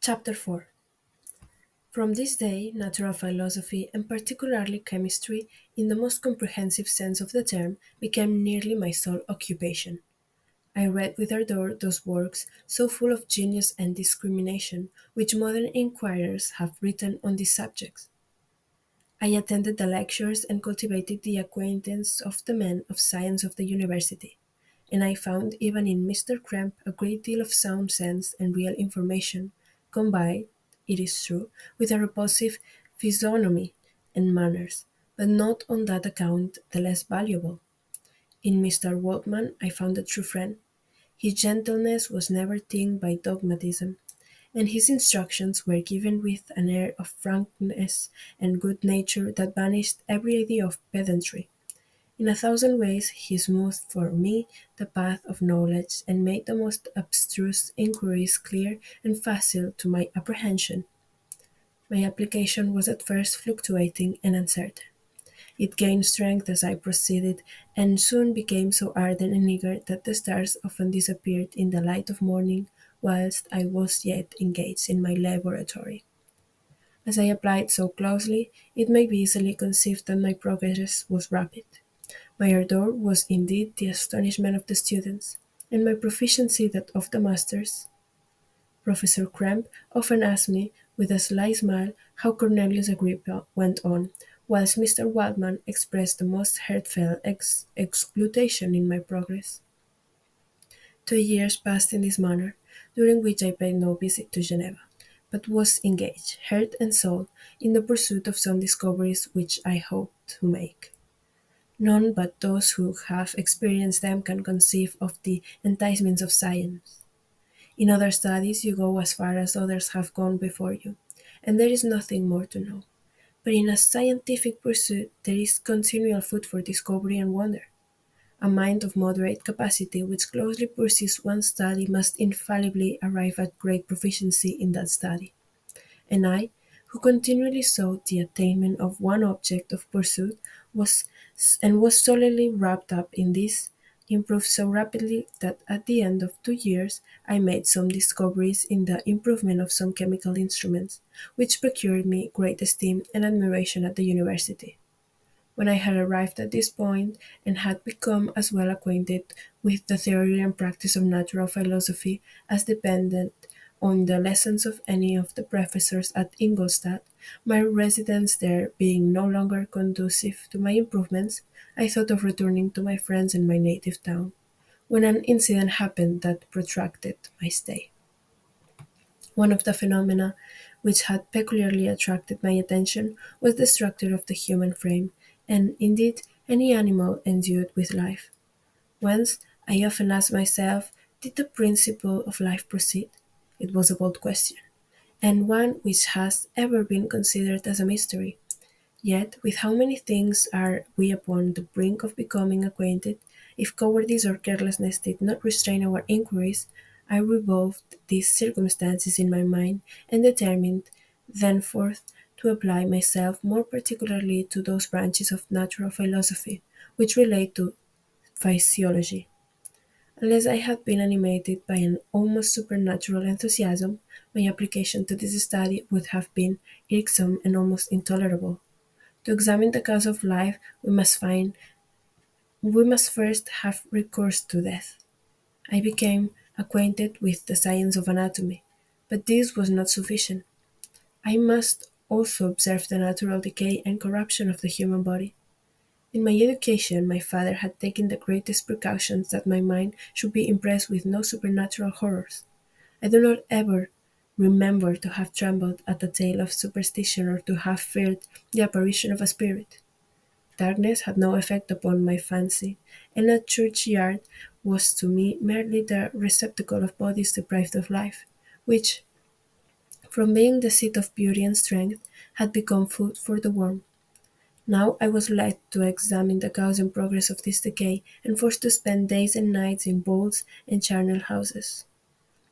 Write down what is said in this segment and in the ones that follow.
Chapter 4. From this day, natural philosophy, and particularly chemistry, in the most comprehensive sense of the term, became nearly my sole occupation. I read with ardor those works, so full of genius and discrimination, which modern inquirers have written on these subjects. I attended the lectures and cultivated the acquaintance of the men of science of the university, and I found even in Mr. Cramp a great deal of sound sense and real information, combined, it is true, with a repulsive physiognomy and manners, but not on that account the less valuable. In Mr. Waldman I found a true friend. His gentleness was never tinged by dogmatism, and his instructions were given with an air of frankness and good nature that banished every idea of pedantry. In a thousand ways he smoothed for me the path of knowledge and made the most abstruse inquiries clear and facile to my apprehension. My application was at first fluctuating and uncertain. It gained strength as I proceeded, and soon became so ardent and eager that the stars often disappeared in the light of morning whilst I was yet engaged in my laboratory. As I applied so closely, it may be easily conceived that my progress was rapid. My ardor was indeed the astonishment of the students, and my proficiency that of the masters. Professor Cramp often asked me, with a sly smile, how Cornelius Agrippa went on, whilst Mr. Waldman expressed the most heartfelt exultation in my progress. 2 years passed in this manner, during which I paid no visit to Geneva, but was engaged, heart and soul, in the pursuit of some discoveries which I hoped to make. None but those who have experienced them can conceive of the enticements of science. In other studies you go as far as others have gone before you, and there is nothing more to know. But in a scientific pursuit there is continual food for discovery and wonder. A mind of moderate capacity which closely pursues one study must infallibly arrive at great proficiency in that study. And I, who continually sought the attainment of one object of pursuit, was was solely wrapped up in this, improved so rapidly that at the end of 2 years I made some discoveries in the improvement of some chemical instruments, which procured me great esteem and admiration at the university. When I had arrived at this point, and had become as well acquainted with the theory and practice of natural philosophy as depended on the lessons of any of the professors at Ingolstadt, my residence there being no longer conducive to my improvements, I thought of returning to my friends in my native town, when an incident happened that protracted my stay. One of the phenomena which had peculiarly attracted my attention was the structure of the human frame, and, indeed, any animal endued with life. Once I often asked myself, did the principle of life proceed? It was a bold question, and one which has ever been considered as a mystery. Yet, with how many things are we upon the brink of becoming acquainted, if cowardice or carelessness did not restrain our inquiries, I revolved these circumstances in my mind, and determined thenceforth to apply myself more particularly to those branches of natural philosophy which relate to physiology. Unless I had been animated by an almost supernatural enthusiasm, my application to this study would have been irksome and almost intolerable. To examine the cause of life, we must first have recourse to death. I became acquainted with the science of anatomy, but this was not sufficient. I must also observe the natural decay and corruption of the human body. In my education, my father had taken the greatest precautions that my mind should be impressed with no supernatural horrors. I do not ever remember to have trembled at the tale of superstition or to have feared the apparition of a spirit. Darkness had no effect upon my fancy, and a churchyard was to me merely the receptacle of bodies deprived of life, which, from being the seat of beauty and strength, had become food for the worm. Now I was led to examine the cause and progress of this decay, and forced to spend days and nights in vaults and charnel houses.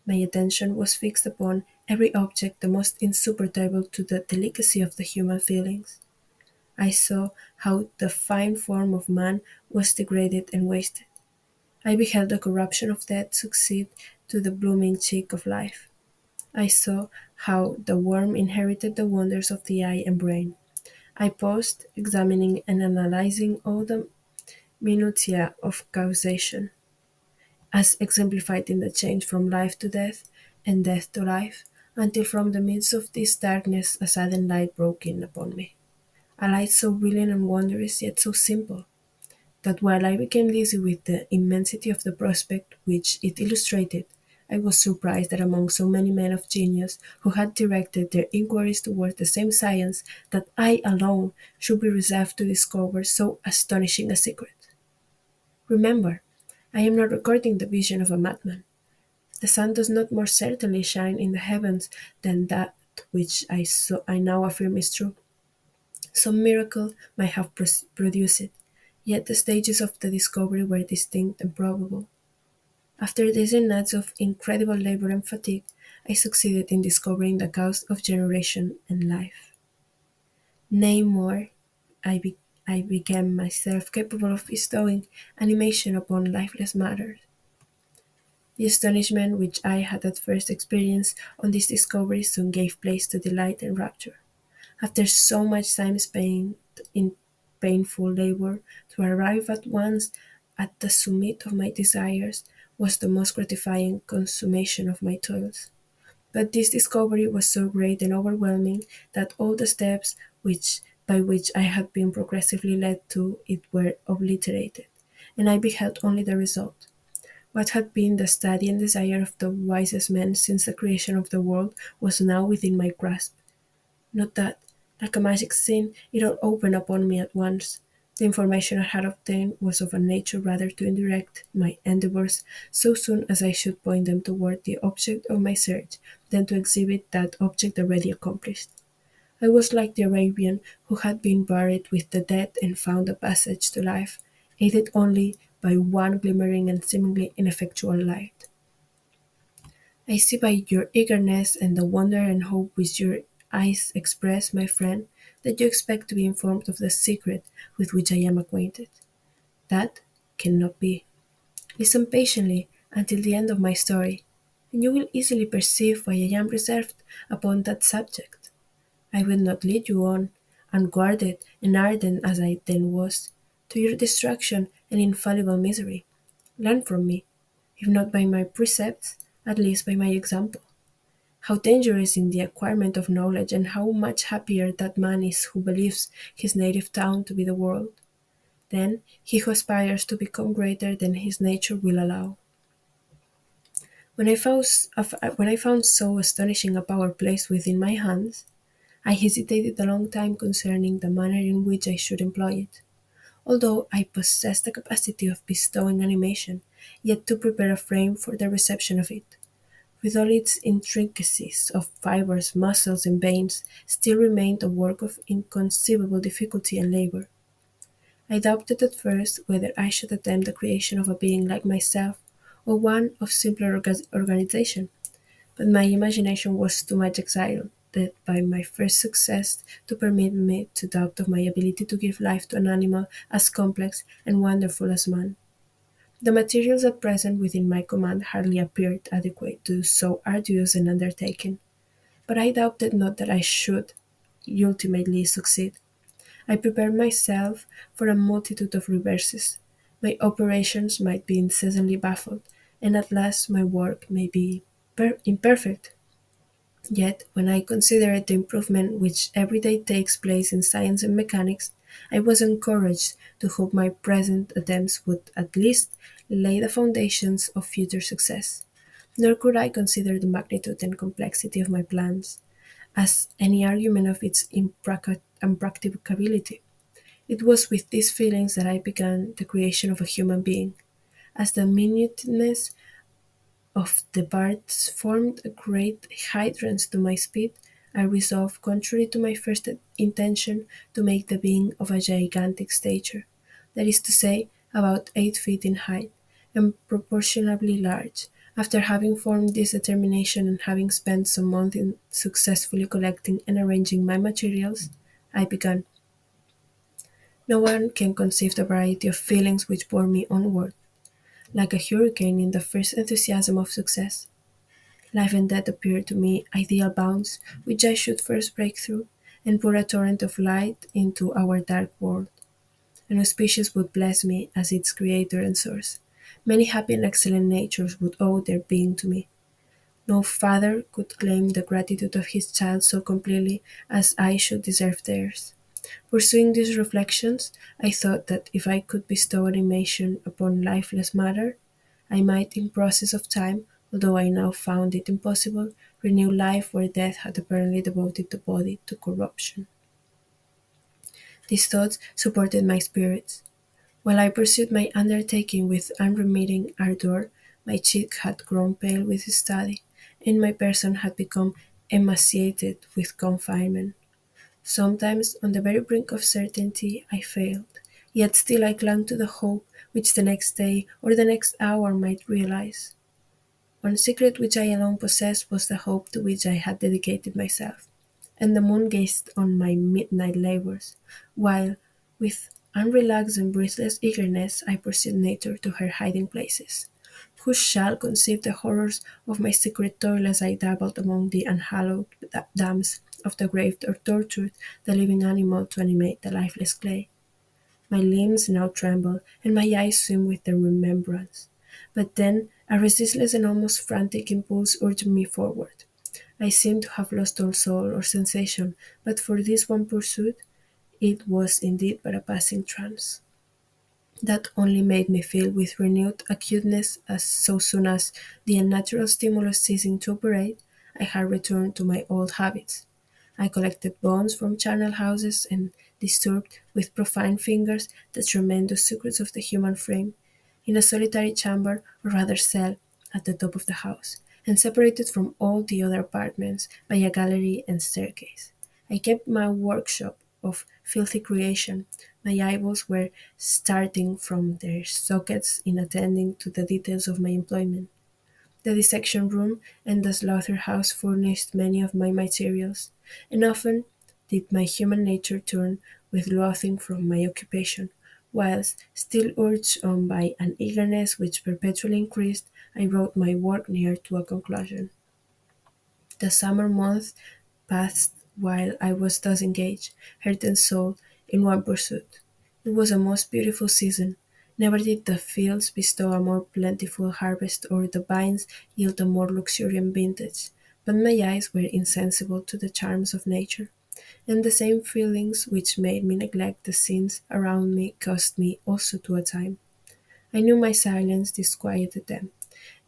My attention was fixed upon every object the most insupportable to the delicacy of the human feelings. I saw how the fine form of man was degraded and wasted. I beheld the corruption of death succeed to the blooming cheek of life. I saw how the worm inherited the wonders of the eye and brain. I paused, examining and analyzing all the minutiae of causation, as exemplified in the change from life to death and death to life, until from the midst of this darkness a sudden light broke in upon me. A light so brilliant and wondrous, yet so simple, that while I became dizzy with the immensity of the prospect which it illustrated, I was surprised that among so many men of genius who had directed their inquiries towards the same science, that I alone should be reserved to discover so astonishing a secret. Remember, I am not recording the vision of a madman. The sun does not more certainly shine in the heavens than that which I now affirm is true. Some miracle might have produced it, yet the stages of the discovery were distinct and probable. After days and nights of incredible labor and fatigue, I succeeded in discovering the cause of generation and life. Nay, more, I, be- I became myself capable of bestowing animation upon lifeless matter. The astonishment which I had at first experienced on this discovery soon gave place to delight and rapture. After so much time spent in painful labor, to arrive at once at the summit of my desires was the most gratifying consummation of my toils. But this discovery was so great and overwhelming that all the steps by which I had been progressively led to it were obliterated, and I beheld only the result. What had been the study and desire of the wisest men since the creation of the world was now within my grasp. Not that, like a magic scene, it all opened upon me at once. The information I had obtained was of a nature rather to indirect my endeavors so soon as I should point them toward the object of my search than to exhibit that object already accomplished. I was like the Arabian who had been buried with the dead and found a passage to life, aided only by one glimmering and seemingly ineffectual light. I see by your eagerness and the wonder and hope which your eyes express, my friend, that you expect to be informed of the secret with which I am acquainted. That cannot be. Listen patiently until the end of my story, and you will easily perceive why I am reserved upon that subject. I will not lead you on, unguarded and ardent as I then was, to your destruction and infallible misery. Learn from me, if not by my precepts, at least by my example. How dangerous in the acquirement of knowledge, and how much happier that man is who believes his native town to be the world, than he who aspires to become greater than his nature will allow. When I found so astonishing a power placed within my hands, I hesitated a long time concerning the manner in which I should employ it. Although I possessed the capacity of bestowing animation, yet to prepare a frame for the reception of it, with all its intricacies of fibers, muscles, and veins, still remained a work of inconceivable difficulty and labor. I doubted at first whether I should attempt the creation of a being like myself, or one of simpler organization, but my imagination was too much excited by my first success to permit me to doubt of my ability to give life to an animal as complex and wonderful as man. The materials at present within my command hardly appeared adequate to so arduous an undertaking, but I doubted not that I should ultimately succeed. I prepared myself for a multitude of reverses. My operations might be incessantly baffled, and at last my work may be imperfect. Yet, when I considered the improvement which every day takes place in science and mechanics, I was encouraged to hope my present attempts would at least lay the foundations of future success. Nor could I consider the magnitude and complexity of my plans as any argument of its impracticability. It was with these feelings that I began the creation of a human being, as the minuteness of the parts formed a great hindrance to my speed. I resolved, contrary to my first intention, to make the being of a gigantic stature, that is to say, about 8 feet in height, and proportionably large. After having formed this determination and having spent some months in successfully collecting and arranging my materials, I began. No one can conceive the variety of feelings which bore me onward, like a hurricane in the first enthusiasm of success. Life and death appeared to me ideal bounds which I should first break through and pour a torrent of light into our dark world. An auspicious would bless me as its creator and source. Many happy and excellent natures would owe their being to me. No father could claim the gratitude of his child so completely as I should deserve theirs. Pursuing these reflections, I thought that if I could bestow animation upon lifeless matter, I might, in process of time, although I now found it impossible, renew life where death had apparently devoted the body to corruption. These thoughts supported my spirits. While I pursued my undertaking with unremitting ardor, my cheek had grown pale with study, and my person had become emaciated with confinement. Sometimes, on the very brink of certainty, I failed, yet still I clung to the hope which the next day or the next hour might realize. One secret which I alone possessed was the hope to which I had dedicated myself, and the moon gazed on my midnight labors, while, with unrelaxed and breathless eagerness, I pursued nature to her hiding places. Who shall conceive the horrors of my secret toil as I dabbled among the unhallowed dams of the grave or tortured the living animal to animate the lifeless clay? My limbs now tremble, and my eyes swim with the remembrance. But then a resistless and almost frantic impulse urged me forward. I seemed to have lost all soul or sensation, but for this one pursuit it was indeed but a passing trance. That only made me feel with renewed acuteness as so soon as, the unnatural stimulus ceasing to operate, I had returned to my old habits. I collected bones from charnel houses and disturbed with profane fingers the tremendous secrets of the human frame, in a solitary chamber, or rather cell, at the top of the house, and separated from all the other apartments by a gallery and staircase. I kept my workshop of filthy creation. My eyeballs were starting from their sockets in attending to the details of my employment. The dissection room and the slaughterhouse furnished many of my materials, and often did my human nature turn with loathing from my occupation, whilst, still urged on by an eagerness which perpetually increased, I wrote my work near to a conclusion. The summer months passed while I was thus engaged, heart and soul, in one pursuit. It was a most beautiful season. Never did the fields bestow a more plentiful harvest or the vines yield a more luxuriant vintage, but my eyes were insensible to the charms of nature, and the same feelings which made me neglect the scenes around me caused me also to a time. I knew my silence disquieted them,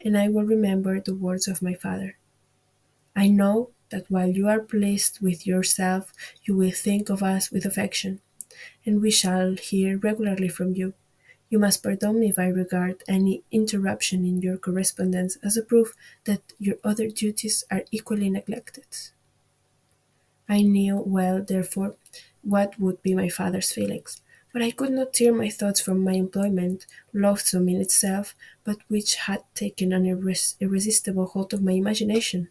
and I will remember the words of my father. I know that while you are pleased with yourself, you will think of us with affection, and we shall hear regularly from you. You must pardon me if I regard any interruption in your correspondence as a proof that your other duties are equally neglected. I knew well, therefore, what would be my father's feelings, but I could not tear my thoughts from my employment, loathsome in itself, but which had taken an irresistible hold of my imagination.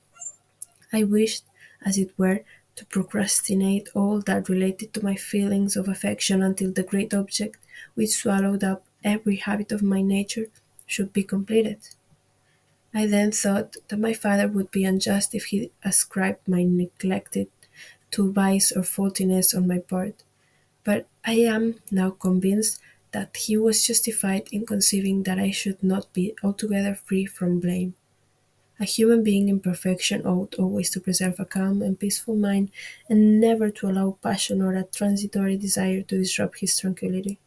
I wished, as it were, to procrastinate all that related to my feelings of affection until the great object, which swallowed up every habit of my nature, should be completed. I then thought that my father would be unjust if he ascribed my neglected to vice or faultiness on my part, but I am now convinced that he was justified in conceiving that I should not be altogether free from blame. A human being in perfection ought always to preserve a calm and peaceful mind, and never to allow passion or a transitory desire to disrupt his tranquillity.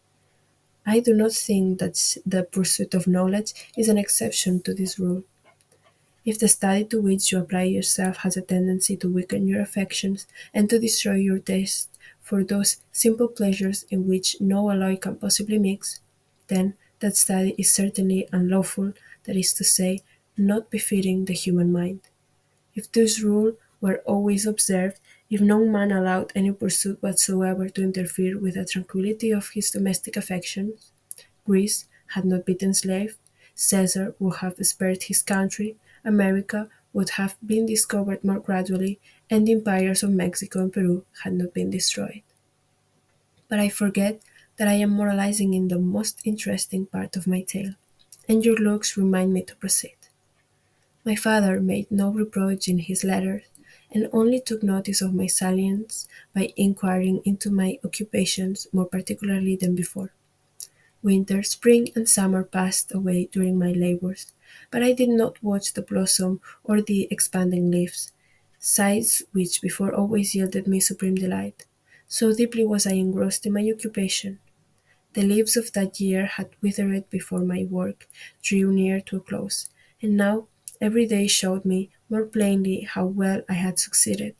I do not think that the pursuit of knowledge is an exception to this rule. If the study to which you apply yourself has a tendency to weaken your affections and to destroy your taste for those simple pleasures in which no alloy can possibly mix, then that study is certainly unlawful, that is to say, not befitting the human mind. If this rule were always observed, if no man allowed any pursuit whatsoever to interfere with the tranquillity of his domestic affections, Greece had not been enslaved, Caesar would have spared his country, America would have been discovered more gradually, and the empires of Mexico and Peru had not been destroyed. But I forget that I am moralizing in the most interesting part of my tale, and your looks remind me to proceed. My father made no reproach in his letters, and only took notice of my salience by inquiring into my occupations more particularly than before. Winter, spring, and summer passed away during my labors, but I did not watch the blossom or the expanding leaves, sights which before always yielded me supreme delight. So deeply was I engrossed in my occupation. The leaves of that year had withered before my work drew near to a close, and now every day showed me more plainly how well I had succeeded.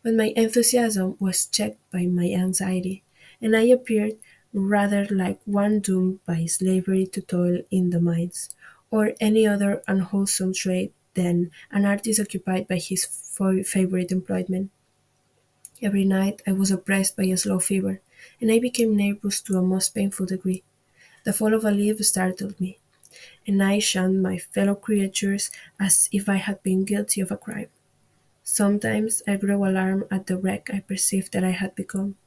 But my enthusiasm was checked by my anxiety, and I appeared rather like one doomed by slavery to toil in the mines, or any other unwholesome trade than an artist occupied by his favorite employment. Every night I was oppressed by a slow fever, and I became nervous to a most painful degree. The fall of a leaf startled me, and I shunned my fellow creatures as if I had been guilty of a crime. Sometimes I grew alarmed at the wreck I perceived that I had become.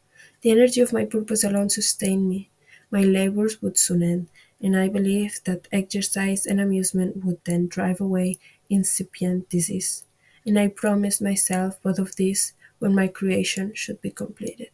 The energy of my purpose alone sustained me. My labors would soon end, and I believed that exercise and amusement would then drive away incipient disease. And I promised myself both of these when my creation should be completed.